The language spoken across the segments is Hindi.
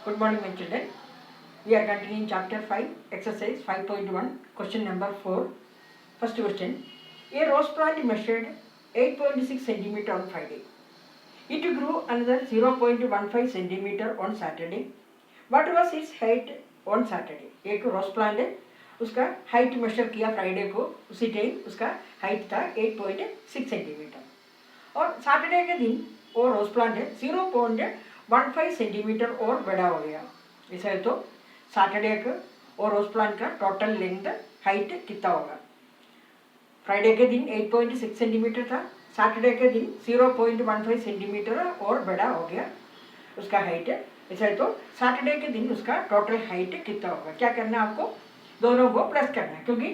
Good morning, my children. We are continuing chapter 5, exercise 5.1, question number 4. First question. A rose plant measured 8.6 centimeter on Friday. It grew another 0.15 centimeter on Saturday. What was its height on Saturday? एक रोज प्लांट है, उसका हाइट मेजर किया फ्राइडे को, उसी टाइम उसका हाइट था 8.6 सेंटीमीटर और सैटरडे के दिन वो रोज प्लांट है 0.15 सेंटीमीटर और बड़ा हो गया। ऐसा है तो सैटरडे का और रोज प्लांट का टोटल लेंथ हाइट कितना होगा? फ्राइडे के दिन 8.6 सेंटीमीटर था, सैटरडे के दिन 0.15 सेंटीमीटर और बड़ा हो गया उसका हाइट। ऐसा है तो सैटरडे के दिन उसका टोटल हाइट कितना होगा? क्या करना है आपको? दोनों को प्लस करना है, क्योंकि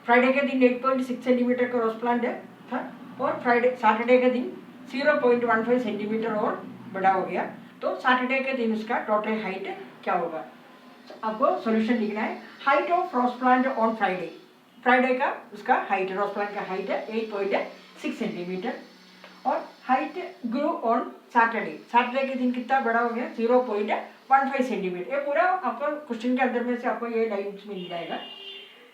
फ्राइडे के दिन 8.6 सेंटीमीटर का रोज प्लांट था और सैटरडे के दिन 0.15 सेंटीमीटर और बड़ा हो गया, तो सैटरडे के दिन उसका टोटल हाइट क्या होगा? आपको सॉल्यूशन लिखना है। Height of rose plant on Friday, Friday का उसका हाइट, रोज प्लांट का हाइट है 8.6 सेंटीमीटर और height grow on Saturday, Saturday के दिन कितना बड़ा हो गया? 0.15 सेंटीमीटर। ये पूरा आपको क्वेश्चन के अंदर में से आपको ये लाइन मिल जाएगा।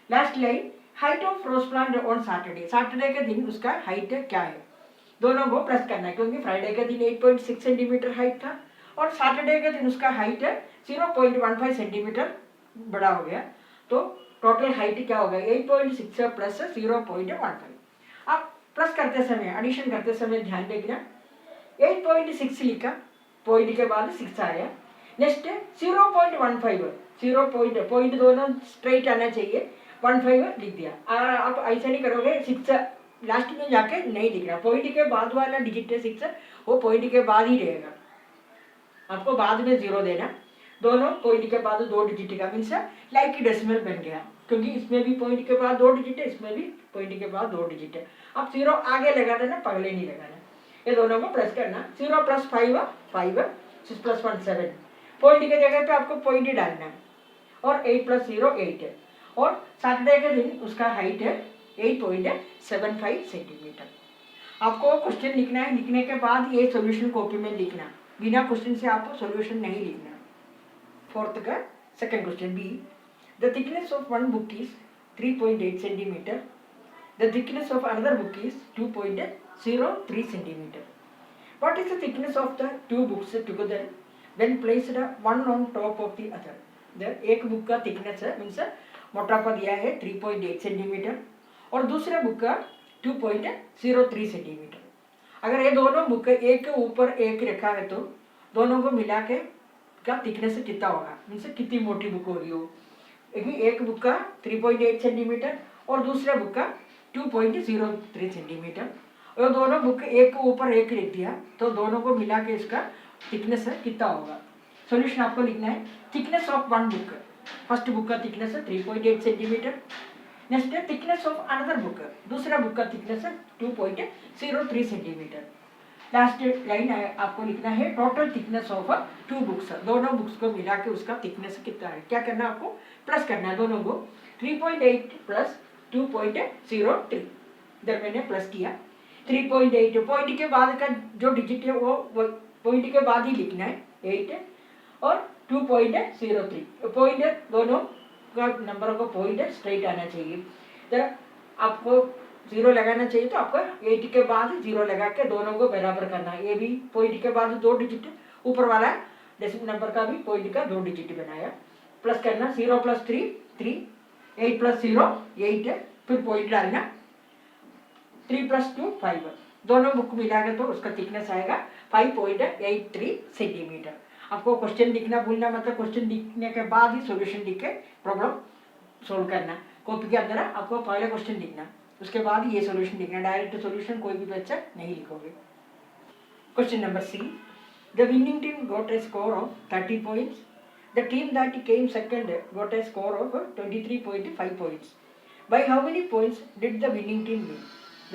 Last line, height of rose plant on Saturday, Saturday के दिन उसका हाइट क्या है? दोनों को प्लस करना है, क्योंकि फ्राइडे के दिन 8.6 सेंटीमीटर हाइट था और सैटरडे के दिन उसका हाइट 0.15 सेंटीमीटर बड़ा हो गया, तो टोटल हाइट क्या होगा? 8.6 प्लस 0.15। आप प्लस करते समय, एडिशन करते समय ध्यान देना, 8.6 लिखा, पॉइंट के बाद 6 आया, नेक्स्ट 0.15, 0 पॉइंट दोनों स्ट्रेट आना चाहिए, 15 लिख दिया। आप ऐसा नहीं करोगे, 6 लास्ट में जाके नहीं लिखना, पॉइंट के बाद वाला डिजिट है 6, वो पॉइंट के बाद ही रहेगा, आपको बाद में 0 देना। दोनों पॉइंट के बाद 2 डिजिट का मीन्स लाइक डेसिमल बन गया, क्योंकि इसमें भी पॉइंट के बाद 2 डिजिट है, इसमें भी पॉइंट के बाद 2 डिजिट है। आप 0 आगे लगा देना, पहले नहीं लगाना। ये दोनों को प्लस करना, 0 + 5 5, 6 + 1 7, पॉइंट के जगह पे आपको पॉइंट ही डालना है और 8 + 0 8 है और सैटरडे के दिन उसका हाइट है 8.75 सेंटीमीटर। आपको क्वेश्चन लिखना है, लिखने के बाद ये सॉल्यूशन कॉपी में लिखना, बिना क्वेश्चन से आपको सॉल्यूशन नहीं लिखना। फोर्थ का second question B, the thickness of one book is 3.8 centimetre, the thickness of another book is 2.03 centimetre. What is the thickness of the two books together when placed one on top of the other? एक बुक का थिकनेस है मीन्स मोटापा दिया है 3.8 सेंटीमीटर और दूसरे बुक का 2.03 सेंटीमीटर। अगर ये दोनों बुक एक के ऊपर एक रखा है तो दोनों को मिला के का थिकनेस कितना होगा, मीन्स कितनी मोटी बुक होगी वो? एक बुक का 3.8 सेंटीमीटर और दूसरे बुक का 2.03 सेंटीमीटर, और दोनों बुक एक के ऊपर एक लिख दिया तो दोनों को मिला के इसका थिकनेस कितना होगा? सॉल्यूशन आपको लिखना है। Thickness of one book, first book का thickness 3.8 centimetre, next thickness of another book, दूसरा बुक का थिकनेस 2.03 सेंटीमीटर। लास्ट लाइन आपको लिखना है टोटल थिकनेस ऑफ 2 बुक्स, दोनों बुक्स को मिला के उसका थिकनेस कितना है? क्या करना है आपको? प्लस करना है दोनों को, 3.8 + 2.03, इधर मैंने प्लस किया। 3.8 पॉइंट के बाद का जो डिजिट है वो पॉइंट के बाद ही लिखना है 8 और 2.03, पॉइंट दोनों का नंबर का पॉइंट स्ट्रेट आना चाहिए। तो आपको 0 लगाना चाहिए, तो आपको 8 के बाद 0 लगा के दोनों को बराबर करना है। ये भी पॉइंट के बाद 2 डिजिट, ऊपर वाला डेसिमल नंबर का भी पॉइंट का 2 डिजिट बनाया, प्लस करना। 0 + 3 3, 8 + 0 8, फिर पॉइंट डालना, 3 + 2 5, दोनों बुक मिला के तो उसका थिकनेस आएगा 5.83 सेंटीमीटर। आपको क्वेश्चन लिखना भूलना, मतलब क्वेश्चन लिखने के बाद ही सॉल्यूशन लिख के प्रॉब्लम सोल्व करना। कॉपी के अंदर आपको पहले क्वेश्चन लिखना, उसके बाद ये सॉल्यूशन लिखना, डायरेक्ट सॉल्यूशन कोई भी बच्चा नहीं लिखोगे। Question number C, the winning team got a score of 30 points, the team that came second got a score of 23.5 points, by how many points did the winning team win?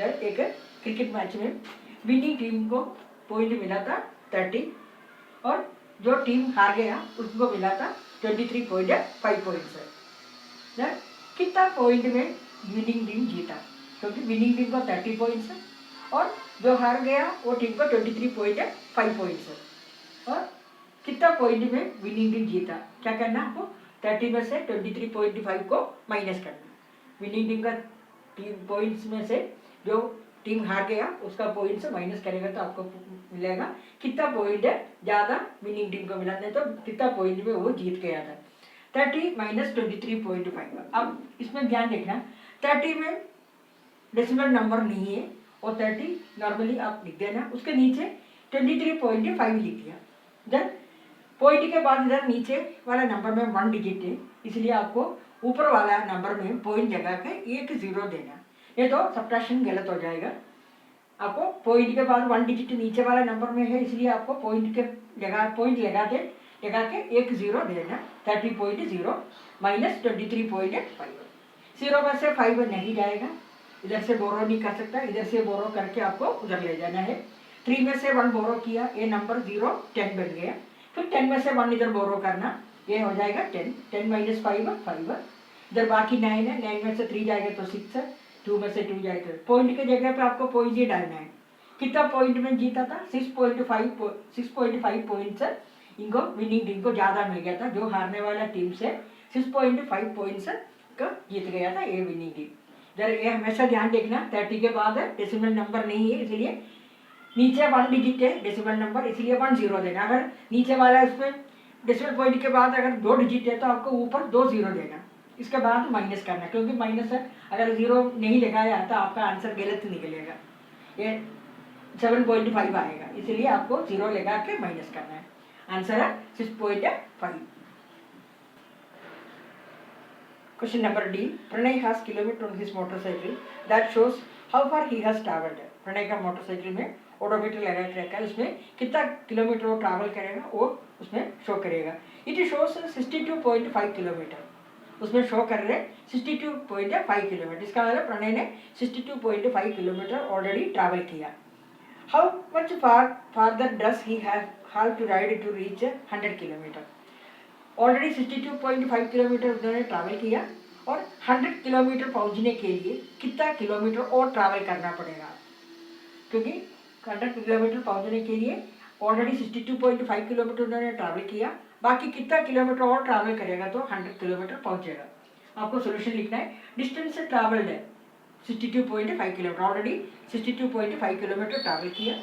एक क्रिकेट मैच में विनिंग टीम को पॉइंट मिला था 30 और जो टीम हार गया उसको मिला था 23.5 पॉइंट्स है। कितना पॉइंट में विनिंग टीम जीता? क्योंकि विनिंग टीम को 30 पॉइंट्स है और जो हार गया वो टीम को 23.5 पॉइंट्स है। और कितना पॉइंट में विनिंग टीम जीता। क्या करना आपको, 30 में से 23.5 को माइनस करना। विनिंग टीम का टीम पॉइंट्स में से जो टीम हार गया उसका पॉइंट से माइनस करेगा तो आपको मिलेगा कितना पॉइंट है ज़्यादा विनिंग टीम को मिला, नहीं तो कितना पॉइंट में वो जीत गया था। 30 माइनस 23.5। अब इसमें ध्यान देखना, 30 में डेसिमल नंबर नहीं है और 30 नॉर्मली आप लिख देना, उसके नीचे 23.5 लिख दिया। देन पॉइंट के बाद इधर नीचे वाला नंबर में 1 डिजिट है, इसलिए आपको ऊपर वाला नंबर में पॉइंट लगा के 1 0 देना, ये तो सब्ट्रैक्शन गलत हो जाएगा। आपको पॉइंट के बाद 1 डिजिट नीचे वाला नंबर में है, इसलिए आपको पॉइंट के जगह पॉइंट लगा के 1 0 देना। 30.0 माइनस 23.5। 0 में से 5 नहीं जाएगा, इधर से बोरो नहीं कर सकता, इधर से बोरो करके आपको उधर ले जाना है। 3 में से 1 बोरो किया, ये नंबर 0 10 बन गया। फिर 10 में से 1 इधर बोरो करना, ये हो जाएगा 10। 10 माइनस 5 5। इधर बाकी 9 है, 9 में से 3 जाएगा तो 6 है, 2 में से 2 जाएगा। पॉइंट के जगह पे आपको पॉइंट ही डालना है। कितना पॉइंट में जीता था, 6.5 पॉइंट से इनको विनिंग टीम को ज़्यादा मिल गया था। जो हारने वाला टीम से 6.5 पॉइंट से का जीत गया था ये विनिंग टीम। इधर ये हमेशा ध्यान देखना, 30 के बाद डेसिमल नंबर नहीं है, इसलिए नीचे 1 डिजिट है डेसिमल नंबर, इसलिए 1 0 देना। अगर नीचे वाला इसमें डेसिमल पॉइंट के बाद अगर 2 डिजिट है तो आपको ऊपर 2 0 देना, इसके बाद माइनस करना, क्योंकि माइनस है अगर 0 नहीं लगाया तो आपका आंसर गलत निकलेगा, ये 7.5 आएगा, इसलिए आपको 0 लगा के माइनस करना है। आंसर है 6.5। Question number D. Pranay has kilometer on his motorcycle that shows how far he has traveled. Pranay का मोटरसाइकिल में ओडोमीटर लगा के रखा है, उसमें कितना किलोमीटर वो ट्रैवल करेगा वो उसमें शो करेगा। इट शोस 62.5 किलोमीटर, उसमें शो कर रहे 62.5 किलोमीटर। इसका मतलब प्रणय ने 62.5 किलोमीटर ऑलरेडी ट्रैवल किया। How much farther does he have to ride to reach 100 kilometre. Already 62.5 kilometre उन्होंने ट्रैवल किया और 100 किलोमीटर पहुंचने के लिए कितना किलोमीटर और ट्रैवल करना पड़ेगा, क्योंकि 100 किलोमीटर पहुंचने के लिए ऑलरेडी 62.5 किलोमीटर उन्होंने ट्रैवल किया, बाकी कितना किलोमीटर और ट्रैवल करेगा तो 100 किलोमीटर पहुंचेगा। आपको सोल्यूशन लिखना है। डिस्टेंस ट्रैवल्ड है 62.5 किलोमीटर, ऑलरेडी 62.5 किलोमीटर ट्रैवल किया।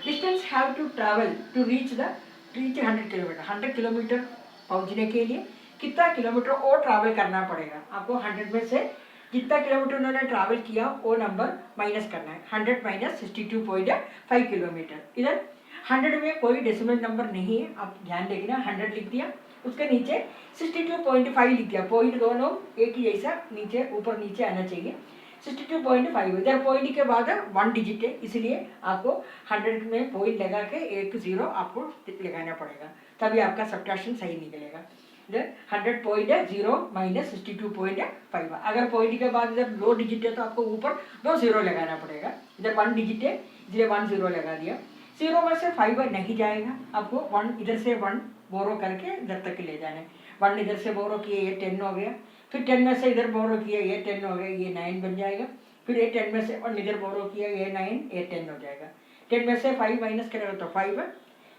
Distance have to travel to reach 100 kilometre. 100 kilometre पहुंचने के लिए कितना किलोमीटर और ट्रैवल करना पड़ेगा। आपको 100 में से जितना किलोमीटर उन्होंने ट्रैवल किया वो नंबर माइनस करना है। 100 माइनस 62.5 किलोमीटर। इधर 100 में कोई डेसिमल नंबर नहीं है, आप ध्यान देखना। 100 लिख दिया, उसके नीचे 62.5 लिख दिया। पॉइंट दोनों एक ही जैसा नीचे ऊपर नीचे आना चाहिए। 62.5 इधर पॉइंट के बाद 1 डिजिट है, इसलिए आपको 100 में पॉइंट लगा के 1 0 आपको लगाना पड़ेगा, तभी आपका सब्ट्रैक्शन सही निकलेगा। इधर 100.0 माइनस 62.5। अगर पॉइंट के बाद इधर 2 डिजिट है तो आपको ऊपर 2 0 लगाना पड़ेगा। इधर 1 डिजिट है इसलिए 1 0 लगा दिया। 0 में से 5 नहीं जाएगा, आपको 1 इधर से 1 बोरो करके इधर तक ले जाना है। 1 इधर से बोरो किए, ये 10 हो गया। फिर 10 में से इधर बोरो किया, ये 10 हो गया, ये 9 बन जाएगा। फिर ये 10 में से 1 इधर बोरो किया, ये 9, ये 10 हो जाएगा। 10 में से 5 माइनस करेगा तो 5 है।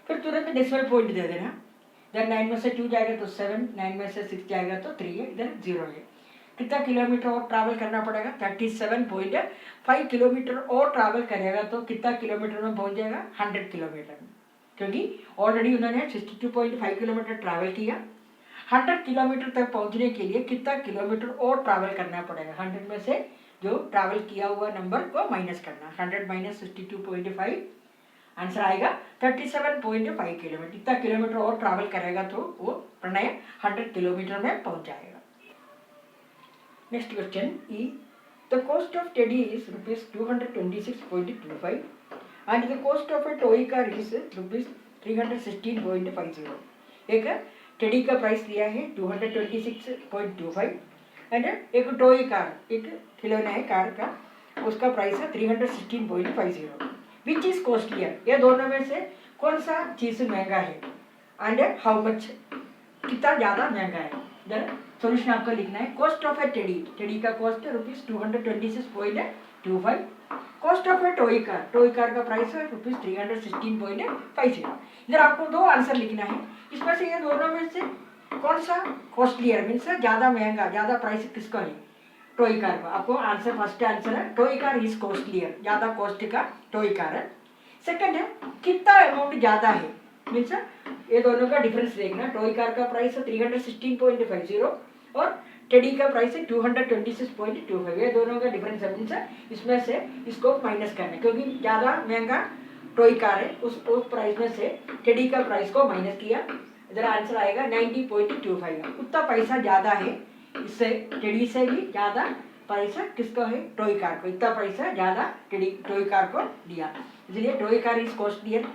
फिर तुरंत डेसिमल पॉइंट दे देना। इधर 9 में से 2 जाएगा तो 7, 9 में से 6 जाएगा तो 3 है, इधर 0 है। कितना किलोमीटर और ट्रैवल करना पड़ेगा, 37.5 किलोमीटर और ट्रैवल करेगा तो कितना किलोमीटर में पहुंच जाएगा, 100 किलोमीटर, क्योंकि ऑलरेडी उन्होंने 62.5 किलोमीटर ट्रैवल किया। 100 किलोमीटर तक पहुंचने के लिए कितना किलोमीटर और ट्रैवल करना पड़ेगा, 100 में से जो ट्रैवल किया हुआ नंबर को माइनस करना। 100 माइनस 62.5 आंसर आएगा 37.5 किलोमीटर। इतना किलोमीटर और ट्रैवल करेगा तो वो प्रणय 100 किलोमीटर में पहुंच जाएगा। Next question E, the cost of teddy is ₹226.25 and the cost of A toy car is ₹316.50। एक टेडी का प्राइस लिया है 226.25 एंड एक टॉय कार, एक खिलौना है कार का, उसका प्राइस है 316.50। विच इज कॉस्टलियर, ये दोनों में से कौन सा चीज़ महंगा है एंड हाउ मच, कितना ज़्यादा महंगा है। इधर सोल्यूशन आपको लिखना है। Cost of A teddy, teddy का कॉस्ट है ₹226.25 cost of A toy car का प्राइस है ₹316.50। इधर आपको दो आंसर लिखना है, इसमें से ये दोनों में से कौन सा कॉस्टलियर मीन्स ज़्यादा महंगा, ज़्यादा प्राइस किसका है, टॉय कार का। आपको आंसर फर्स्ट आंसर है टॉय कार इज कॉस्टलियर, ज़्यादा कॉस्ट का टॉय कार है। सेकंड है कितना अमाउंट ज़्यादा है, मीन्स ये दोनों का डिफरेंस देखना। टॉय कार का प्राइस है 316.50 और टेडी का प्राइस है 226.25। ये दोनों का डिफरेंस है, मीन्स इसमें से इसको माइनस करना है, क्योंकि ज़्यादा महंगा टॉय कार है, उस प्राइस में से टेडी का प्राइस को माइनस किया। इधर आंसर आएगा 90.25। उतना पैसा ज़्यादा है, इससे टेडी से भी ज़्यादा पैसा किसको है, टॉय कार को। इतना पैसा ज़्यादा टेडी टॉय कार को दिया, इसलिए टॉय कार इज कॉस्टलियर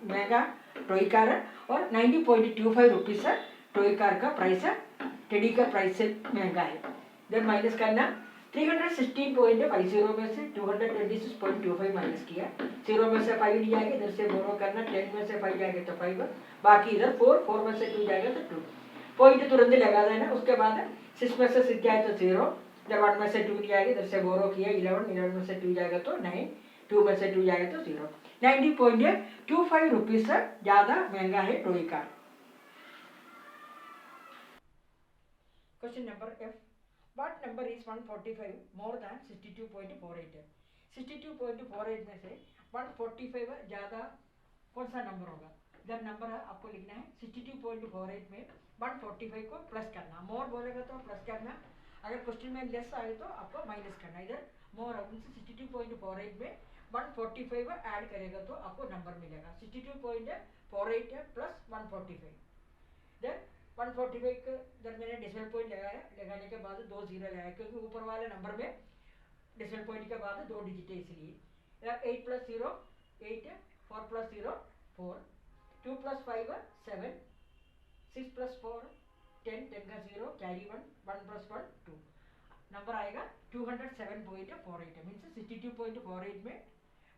महंगा टॉय कार है और 90.25 रुपीज़ है टॉय कार का प्राइस है, टेडी का प्राइस से महंगा है। इधर माइनस करना 316.50 में से 226.25 माइनस किया, 0 में से 5 जाएगा, इधर से बोरो करना, 10 में से 5 जाएगा तो 5, बाकी इधर 4 में से 2 जाएगा तो 2 पॉइंट तुरंत लगा देना। उसके बाद 6 में से 6 जाए तो 0, इधर 1 में से 2 जाएगा, इधर से बोरो किया 11 में से 2 जाएगा तो 9, 2 में से 2 जाएगा तो 0। 90.25 रुपीज़ से ज़्यादा महंगा है toy car. Question number F, what number is 145 more than 62.48। 62.48 में से 145 ज़्यादा कौन सा नंबर होगा। इधर नंबर आपको लिखना है 62.48 में 145 को प्लस करना, मोर बोलेगा तो प्लस करना, अगर क्वेश्चन में लेस आए तो आपको माइनस करना। इधर मोर 62.48 में 145 ऐड करेगा तो आपको नंबर मिलेगा 62.48 प्लस 145। इधर 145 के इधर मैंने डेसिमल पॉइंट लगाया, लगाने के बाद 2 0 लगाया, क्योंकि ऊपर वाले नंबर में डेसिमल पॉइंट के बाद 2 डिजिट है, इसलिए इधर 8 + 0 8, 4 + 0 4, 2 + 5 7, 6 + 4 10, 10 का 0 कैरी 1, 1 + 1 2, नंबर आएगा 207.48। मीन्स 62.48 में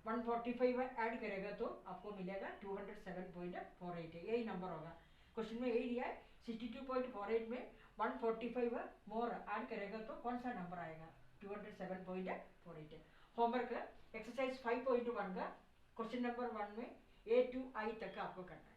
145 ऐड करेगा तो आपको मिलेगा 207.48, यही नंबर होगा। क्वेश्चन में यही दिया है 62.48 में 145 मोर ऐड करेगा तो कौन सा नंबर आएगा, 207.48। होमवर्क एक्सरसाइज 5.1 का क्वेश्चन नंबर 1 में A to I तक आपको करना है।